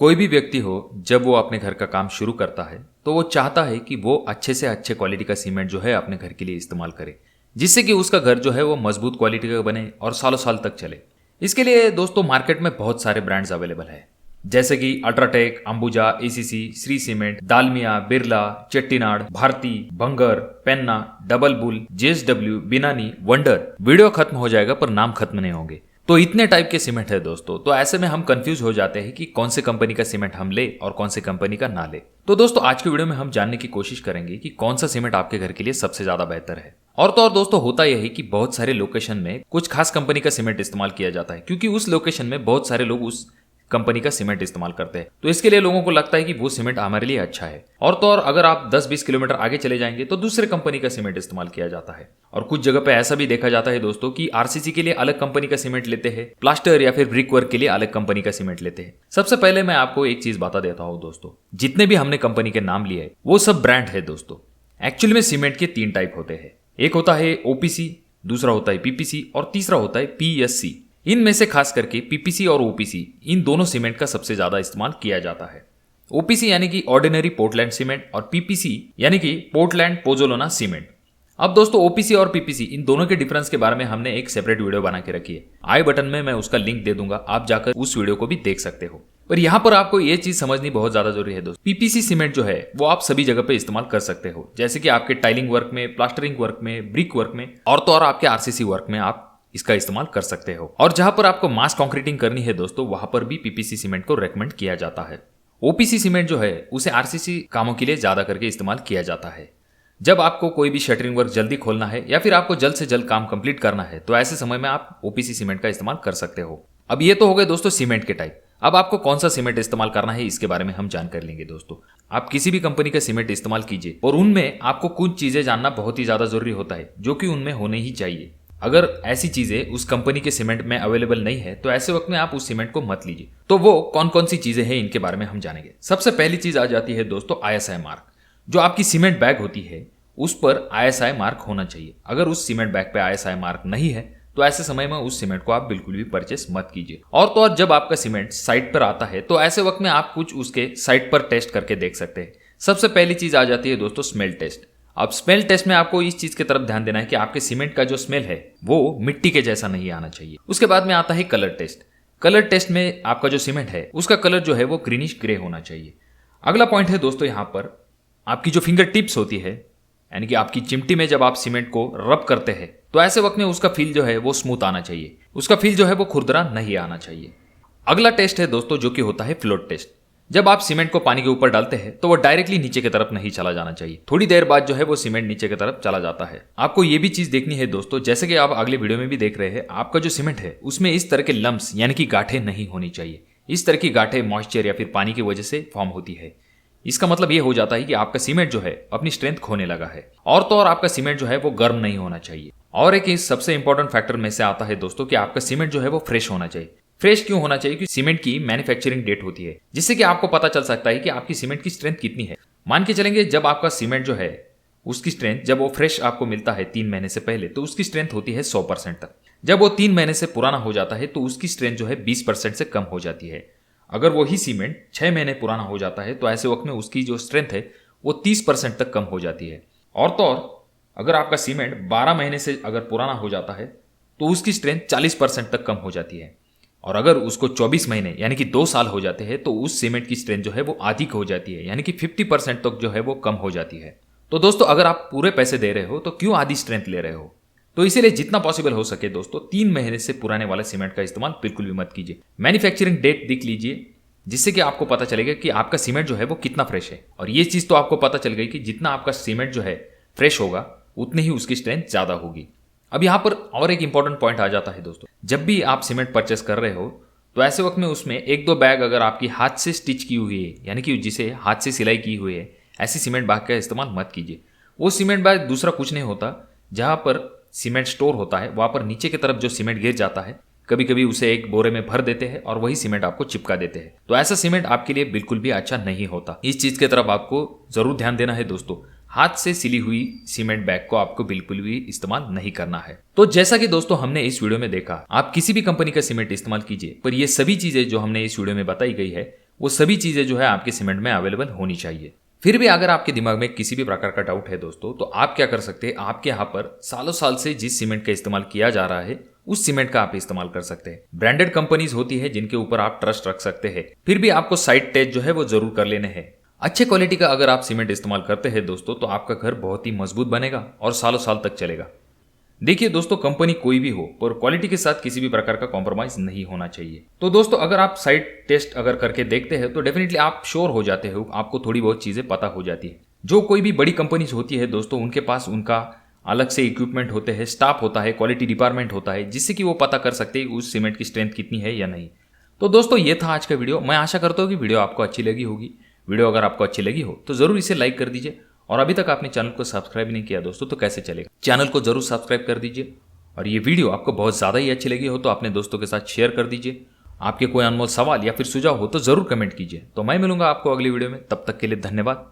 कोई भी व्यक्ति हो, जब वो अपने घर का काम शुरू करता है तो वो चाहता है कि वो अच्छे से अच्छे क्वालिटी का सीमेंट जो है अपने घर के लिए इस्तेमाल करे, जिससे कि उसका घर जो है वो मजबूत क्वालिटी का बने और सालों साल तक चले। इसके लिए दोस्तों मार्केट में बहुत सारे ब्रांड्स अवेलेबल है, जैसे कि अल्ट्राटेक, अंबुजा, एसीसी, श्री सीमेंट, दालमिया, बिरला, चेट्टीनाड, भारती, बंगर, पेन्ना, डबल बुल, जेएसडब्ल्यू, बिनानी, वंडर। वीडियो खत्म हो जाएगा पर नाम खत्म नहीं होंगे। तो इतने टाइप के सीमेंट है दोस्तों, तो ऐसे में हम कंफ्यूज हो जाते हैं कि कौन से कंपनी का सीमेंट हम ले और कौन से कंपनी का ना ले। तो दोस्तों आज की वीडियो में हम जानने की कोशिश करेंगे कि कौन सा सीमेंट आपके घर के लिए सबसे ज्यादा बेहतर है। और तो और दोस्तों होता यह है कि बहुत सारे लोकेशन में कुछ खास कंपनी का सीमेंट इस्तेमाल किया जाता है, क्योंकि उस लोकेशन में बहुत सारे लोग उस कंपनी का सीमेंट इस्तेमाल करते हैं, तो इसके लिए लोगों को लगता है कि वो सीमेंट हमारे लिए अच्छा है। और तो और अगर आप 10-20 किलोमीटर आगे चले जाएंगे तो दूसरे कंपनी का सीमेंट इस्तेमाल किया जाता है। और कुछ जगह पे ऐसा भी देखा जाता है दोस्तों कि आरसीसी के लिए अलग कंपनी का सीमेंट लेते हैं, प्लास्टर या फिर ब्रिक वर्क के लिए अलग कंपनी का सीमेंट लेते हैं। सबसे पहले मैं आपको एक चीज बता देता हूँ दोस्तों, जितने भी हमने कंपनी के नाम लिए वो सब ब्रांड है दोस्तों। एक्चुअली में सीमेंट के 3 टाइप होते हैं, एक होता है ओपीसी, दूसरा होता है पीपीसी और तीसरा होता है पीएससी। इनमें से खास करके पीपीसी और ओपीसी इन दोनों सीमेंट का सबसे ज्यादा इस्तेमाल किया जाता है। ओपीसी यानी कि ऑर्डिनरी पोर्टलैंड सीमेंट और पीपीसी यानी कि पोर्टलैंड पोजोलाना सीमेंट। अब दोस्तों ओपीसी और पीपीसी इन दोनों के डिफरेंस के बारे में हमने एक सेपरेट वीडियो बना के रखी है, आई बटन में मैं उसका लिंक दे दूंगा, आप जाकर उस वीडियो को भी देख सकते हो। पर यहाँ पर आपको ये चीज समझनी बहुत ज्यादा जरूरी है दोस्तों, पीपीसी सीमेंट जो है वो आप सभी जगह पे इस्तेमाल कर सकते हो, जैसे कि आपके टाइलिंग वर्क में, प्लास्टरिंग वर्क में, ब्रिक वर्क में और तो और आपके आरसीसी वर्क में आप इसका इस्तेमाल कर सकते हो। और जहां पर आपको मास कंक्रीटिंग करनी है दोस्तों, वहां पर भी पीपीसी सीमेंट को रेकमेंड किया जाता है। ओपीसी सीमेंट जो है उसे आरसीसी कामों के लिए ज्यादा करके इस्तेमाल किया जाता है। जब आपको कोई भी शटरिंग वर्क जल्दी खोलना है या फिर आपको जल्द से जल्द काम कंप्लीट करना है, तो ऐसे समय में आप ओपीसी सीमेंट का इस्तेमाल कर सकते हो। अब ये तो हो गए दोस्तों सीमेंट के टाइप। अब आपको कौन सा सीमेंट इस्तेमाल करना है इसके बारे में हम जानकारी लेंगे दोस्तों। आप किसी भी कंपनी का सीमेंट इस्तेमाल कीजिए और उनमें आपको कुछ चीजें जानना बहुत ही ज्यादा जरूरी होता है, जो कि उनमें होने ही चाहिए। अगर ऐसी चीजें उस कंपनी के सीमेंट में अवेलेबल नहीं है तो ऐसे वक्त में आप उस सीमेंट को मत लीजिए। तो वो कौन कौन सी चीजें हैं इनके बारे में हम जानेंगे। सबसे पहली चीज आ जाती है दोस्तों आईएसआई मार्क। जो आपकी सीमेंट बैग होती है उस पर आईएसआई मार्क होना चाहिए। अगर उस सीमेंट बैग पे आईएसआई मार्क नहीं है तो ऐसे समय में उस सीमेंट को आप बिल्कुल भी परचेस मत कीजिए। और तो और जब आपका सीमेंट साइट पर आता है तो ऐसे वक्त में आप कुछ उसके साइट पर टेस्ट करके देख सकते हैं। सबसे पहली चीज आ जाती है दोस्तों स्मेल टेस्ट। अब स्मेल टेस्ट में आपको इस चीज की तरफ ध्यान देना है कि आपके सीमेंट का जो स्मेल है वो मिट्टी के जैसा नहीं आना चाहिए। उसके बाद में आता है कलर टेस्ट। कलर टेस्ट में आपका जो सीमेंट है उसका कलर जो है वो ग्रीनिश ग्रे होना चाहिए। अगला पॉइंट है दोस्तों यहाँ पर आपकी जो फिंगर टिप्स होती है, यानी कि आपकी चिमटी में जब आप सीमेंट को रब करते हैं तो ऐसे वक्त में उसका फील जो है वो स्मूथ आना चाहिए, उसका फील जो है वो खुरदरा नहीं आना चाहिए। अगला टेस्ट है दोस्तों जो कि होता है फ्लोट टेस्ट। जब आप सीमेंट को पानी के ऊपर डालते हैं तो वो डायरेक्टली नीचे की तरफ नहीं चला जाना चाहिए, थोड़ी देर बाद जो है वो सीमेंट नीचे की तरफ चला जाता है। आपको ये भी चीज देखनी है दोस्तों, जैसे कि आप अगले वीडियो में भी देख रहे हैं, आपका जो सीमेंट है उसमें इस तरह के लम्प्स यानी कि गांठें नहीं होनी चाहिए। इस तरह की गांठें मॉइस्चर या फिर पानी की वजह से फॉर्म होती है। इसका मतलब ये हो जाता है कि आपका सीमेंट जो है अपनी स्ट्रेंथ खोने लगा है। और तो और आपका सीमेंट जो है वो गर्म नहीं होना चाहिए। और एक इस सबसे इंपॉर्टेंट फैक्टर में से आता है दोस्तों कि आपका सीमेंट जो है वो फ्रेश होना चाहिए। फ्रेश क्यों होना चाहिए? क्योंकि सीमेंट की मैन्युफैक्चरिंग डेट होती है, जिससे कि आपको पता चल सकता है कि आपकी सीमेंट की स्ट्रेंथ कितनी है। मान के चलेंगे जब आपका सीमेंट जो है उसकी स्ट्रेंथ जब वो फ्रेश आपको मिलता है 3 महीने से पहले, तो उसकी स्ट्रेंथ होती है 100% तक। जब वो 3 महीने से पुराना हो जाता है तो उसकी स्ट्रेंथ जो है 20% से कम हो जाती है। अगर वही सीमेंट 6 महीने पुराना हो जाता है तो ऐसे वक्त में उसकी जो स्ट्रेंथ है वो 30% तक कम हो जाती है। और तो और अगर आपका सीमेंट 12 महीने से अगर पुराना हो जाता है तो उसकी स्ट्रेंथ 40% तक कम हो जाती है। और अगर उसको 24 महीने यानी कि 2 साल हो जाते हैं तो उस सीमेंट की स्ट्रेंथ जो है वो आधी हो जाती है, यानी कि 50% तक जो है वो कम हो जाती है। तो दोस्तों अगर आप पूरे पैसे दे रहे हो तो क्यों आधी स्ट्रेंथ ले रहे हो? तो इसीलिए जितना पॉसिबल हो सके दोस्तों 3 महीने से पुराने वाले सीमेंट का इस्तेमाल बिल्कुल भी मत कीजिए। मैन्युफैक्चरिंग डेट देख लीजिए, जिससे कि आपको पता चलेगा कि आपका सीमेंट जो है वो कितना फ्रेश है। और ये चीज तो आपको पता चल गई कि जितना आपका सीमेंट जो है फ्रेश होगा उतनी ही उसकी स्ट्रेंथ ज्यादा होगी। अब यहाँ पर और एक इंपॉर्टेंट पॉइंट आ जाता है दोस्तों, जब भी आप सीमेंट परचेस कर रहे हो तो ऐसे वक्त में उसमें 1-2 बैग अगर आपकी हाथ से स्टिच की हुई है, यानी कि जिसे हाथ से सिलाई की हुई है, ऐसी सीमेंट बैग का इस्तेमाल मत कीजिए। वो सीमेंट बैग दूसरा कुछ नहीं होता, जहां पर सीमेंट स्टोर होता है वहां पर नीचे की तरफ जो सीमेंट गिर जाता है, कभी कभी उसे एक बोरे में भर देते हैं और वही सीमेंट आपको चिपका देते हैं। तो ऐसा सीमेंट आपके लिए बिल्कुल भी अच्छा नहीं होता। इस चीज की तरफ आपको जरूर ध्यान देना है दोस्तों। हाथ से सिली हुई सीमेंट बैग को आपको बिल्कुल भी इस्तेमाल नहीं करना है। तो जैसा कि दोस्तों हमने इस वीडियो में देखा, आप किसी भी कंपनी का सीमेंट इस्तेमाल कीजिए, पर ये सभी चीजें जो हमने इस वीडियो में बताई गई है वो सभी चीज़ें जो है आपके सीमेंट में अवेलेबल होनी चाहिए। फिर भी अगर आपके दिमाग में किसी भी प्रकार का डाउट है दोस्तों, तो आप क्या कर सकते हैं, आपके यहाँ पर सालों साल से जिस सीमेंट का इस्तेमाल किया जा रहा है उस सीमेंट का आप इस्तेमाल कर सकते हैं। ब्रांडेड कंपनीज होती है जिनके ऊपर आप ट्रस्ट रख सकते हैं। फिर भी आपको साइट टेस्ट जो है वो जरूर कर लेने हैं। अच्छे क्वालिटी का अगर आप सीमेंट इस्तेमाल करते हैं दोस्तों, तो आपका घर बहुत ही मजबूत बनेगा और सालों साल तक चलेगा। देखिए दोस्तों, कंपनी कोई भी हो पर क्वालिटी के साथ किसी भी प्रकार का कॉम्प्रोमाइज नहीं होना चाहिए। तो दोस्तों, अगर आप साइट टेस्ट अगर करके देखते हैं तो डेफिनेटली आप श्योर हो जाते हो, आपको थोड़ी बहुत चीजें पता हो जाती है। जो कोई भी बड़ी कंपनीज होती है दोस्तों, उनके पास उनका अलग से इक्विपमेंट होते हैं, स्टाफ होता है, क्वालिटी डिपार्टमेंट होता है, जिससे कि वो पता कर सकते हैं उस सीमेंट की स्ट्रेंथ कितनी है या नहीं। तो दोस्तों, ये था आज का वीडियो। मैं आशा करता हूँ कि वीडियो आपको अच्छी लगी होगी। वीडियो अगर आपको अच्छी लगी हो तो जरूर इसे लाइक कर दीजिए, और अभी तक आपने चैनल को सब्सक्राइब नहीं किया दोस्तों तो कैसे चलेगा, चैनल को जरूर सब्सक्राइब कर दीजिए। और ये वीडियो आपको बहुत ज़्यादा ही अच्छी लगी हो तो अपने दोस्तों के साथ शेयर कर दीजिए। आपके कोई अनमोल सवाल या फिर सुझाव हो तो ज़रूर कमेंट कीजिए। तो मैं मिलूंगा आपको अगली वीडियो में, तब तक के लिए धन्यवाद।